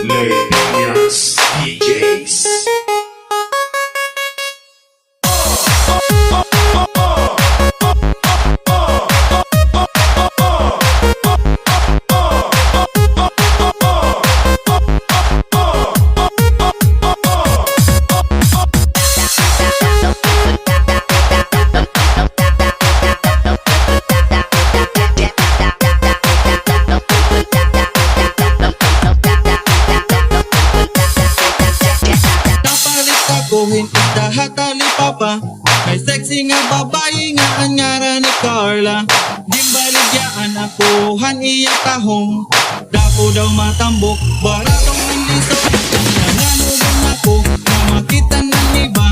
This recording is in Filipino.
Levinas DJs. Hatali papa, may sexy nga babae nga ang ngara ni Carla. Dimbaligyan ako han iya tahong, dako daw matambok, baratong ang liso. Nanganugan ako na makita ng iba.